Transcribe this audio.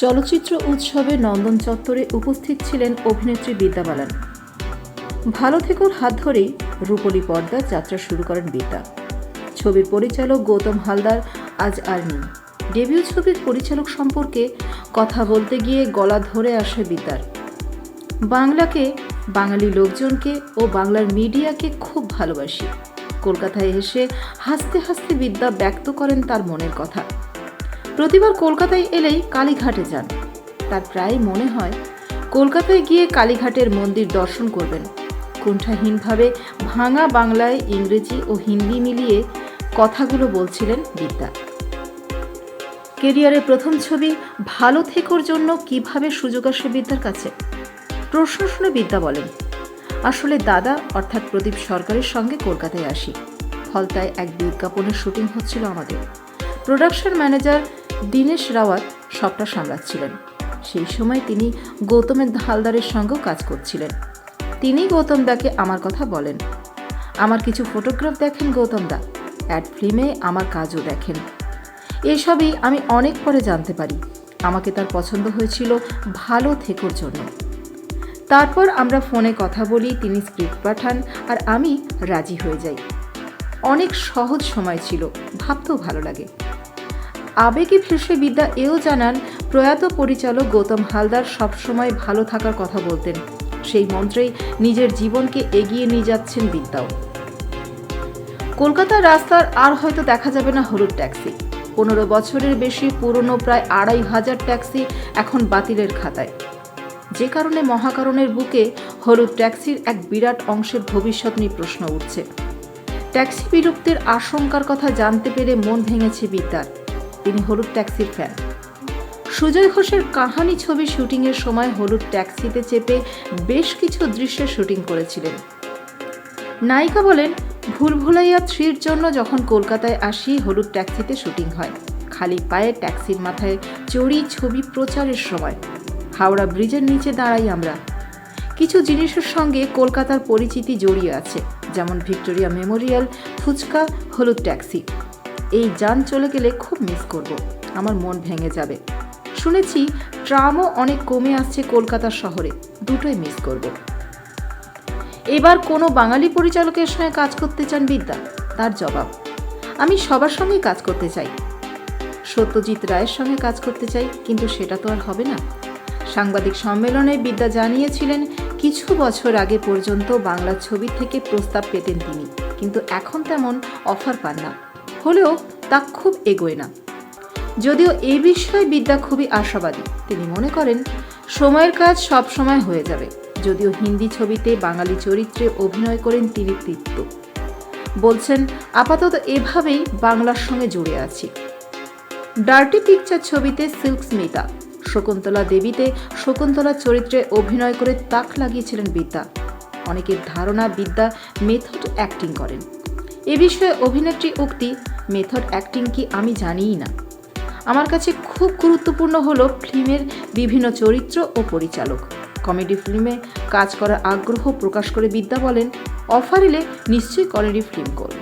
চলচ্চিত্র উৎসবে নন্দন চত্বরে উপস্থিত ছিলেন অভিনেত্রী বিদ্যা বালান। ভালো থেকোর হাত ধরেই রূপলী পর্দার যাত্রা শুরু করেন বিদ্যা। ছবির পরিচালক গৌতম হালদার আজ আর নেই। ডেবিউ ছবির পরিচালক সম্পর্কে কথা বলতে গিয়ে গলা ধরে আসে বিদ্যার। বাংলাকে, বাঙালি লোকজনকে ও বাংলার মিডিয়াকে খুব ভালোবাসি। কলকাতায় এসে হাসতে হাসতে বিদ্যা ব্যক্ত করেন তার মনের কথা। প্রতিবার কলকাতায় এলেই কালীঘাটে যান। তার প্রায় মনে হয় কলকাতায় গিয়ে কালীঘাটের মন্দির দর্শন করবেন। কুণ্ঠাহীনভাবে ভাঙা বাংলায় ইংরেজি ও হিন্দি মিলিয়ে কথাগুলো বলছিলেন বিদ্যা। কেরিয়ারের প্রথম ছবি ভালো থেকোর জন্য কিভাবে সুযোগ আসে বিদ্যার কাছে? প্রশ্ন শুনে বিদ্যা বলেন, আসলে দাদা অর্থাৎ প্রদীপ সরকারের সঙ্গে কলকাতায় আসি। ফলতায় এক বিজ্ঞাপনের শুটিং হচ্ছিল আমাদের। প্রোডাকশন ম্যানেজার দীনেশ রাওয়াত সবটা সামলাচ্ছিলেন। সেই সময় তিনি গৌতম হালদারের সঙ্গেও কাজ করছিলেন। তিনি গৌতম দাকে আমার কথা বলেন। আমার কিছু ফটোগ্রাফ দেখেন গৌতম দা, অ্যাড ফিল্মে আমার কাজও দেখেন। এসবই আমি অনেক পরে জানতে পারি। আমাকে তার পছন্দ হয়েছিল ভালো থেকোর জন্য। তারপর আমরা ফোনে কথা বলি, তিনি স্ক্রিপ্ট পাঠান আর আমি রাজি হয়ে যাই। অনেক সহজ সময় ছিল, ভাবতেও ভালো লাগে। আবেগে ভেসে বিদ্যা এও জানান, প্রয়াত পরিচালক গৌতম হালদার সবসময় ভালো থাকার কথা বলতেন। সেই মন্ত্রেই নিজের জীবনকে এগিয়ে নিয়ে যাচ্ছেন বিদ্যাও। কলকাতার রাস্তার আর হয়তো দেখা যাবে না হলুদ ট্যাক্সি। 15 বছরের বেশি পুরনো প্রায় 2500 ট্যাক্সি এখন বাতিলের খাতায়। যে কারণে মহাকারণের বুকে হলুদ ট্যাক্সির এক বিরাট অংশের ভবিষ্যৎ নিয়ে প্রশ্ন উঠছে। ট্যাক্সি বিলুপ্তির আশঙ্কার কথা জানতে পেরে মন ভেঙেছে বিদ্যার। তিনি হলুদ ট্যাক্সির ফ্যান। সুজয় ঘোষের কাহানি ছবি শুটিংয়ের সময় হলুদ ট্যাক্সিতে চেপে বেশ কিছু দৃশ্যের শুটিং করেছিলেন। নায়িকা বলেন, ভুলভুলাইয়া 3-র জন্য যখন কলকাতায় আসি হলুদ ট্যাক্সিতে শুটিং হয়। খালি পায়ে ট্যাক্সির মাথায় চড়ি ছবি প্রচারের সময়। হাওড়া ব্রিজের নিচে দাঁড়াই আমরা। কিছু জিনিসের সঙ্গে কলকাতার পরিচিতি জড়িয়ে আছে, যেমন ভিক্টোরিয়া মেমোরিয়াল, ফুচকা, হলুদ ট্যাক্সি। এই যান চলে গেলে খুব মিস করব, আমার মন ভেঙে যাবে। শুনেছি ট্রামও অনেক কমে আসছে কলকাতা শহরে, দুটোই মিস করব। এবার কোনো বাঙালি পরিচালকের সঙ্গে কাজ করতে চান বিদ্যা? তার জবাব, আমি সবার সঙ্গেই কাজ করতে চাই। সত্যজিৎ রায়ের সঙ্গে কাজ করতে চাই, কিন্তু সেটা তো আর হবে না। সাংবাদিক সম্মেলনে বিদ্যা জানিয়েছিলেন, কিছু বছর আগে পর্যন্ত বাংলা ছবি থেকে প্রস্তাব পেতেন তিনি, কিন্তু এখন তেমন অফার পান না। হলেও তা খুব এগোয় না। যদিও এ বিষয়ে বিদ্যা খুবই আশাবাদী। তিনি মনে করেন সময়ের কাজ সব সময় হয়ে যাবে। যদিও হিন্দি ছবিতে বাঙালি চরিত্রে অভিনয় করেন তিনি তৃপ্ত। বলছেন, আপাতত এভাবেই বাংলার সঙ্গে জুড়ে আছি। ডার্টি পিকচার ছবিতে সিল্ক স্মিতা, শকুন্তলা দেবীতে শকুন্তলার চরিত্রে অভিনয় করে তাক লাগিয়েছিলেন বিদ্যা। অনেকের ধারণা বিদ্যা মেথড অ্যাক্টিং করেন। এ বিষয়ে অভিনেত্রী উক্তি, মেথড অ্যাক্টিং কি আমি জানিই না। আমার কাছে খুব গুরুত্বপূর্ণ হলো ফিল্মের বিভিন্ন চরিত্র ও পরিচালক। কমেডি ফিল্মে কাজ করার আগ্রহ প্রকাশ করে বিদ্যা বলেন, অফার এলে নিশ্চয়ই কমেডি ফিল্ম করব।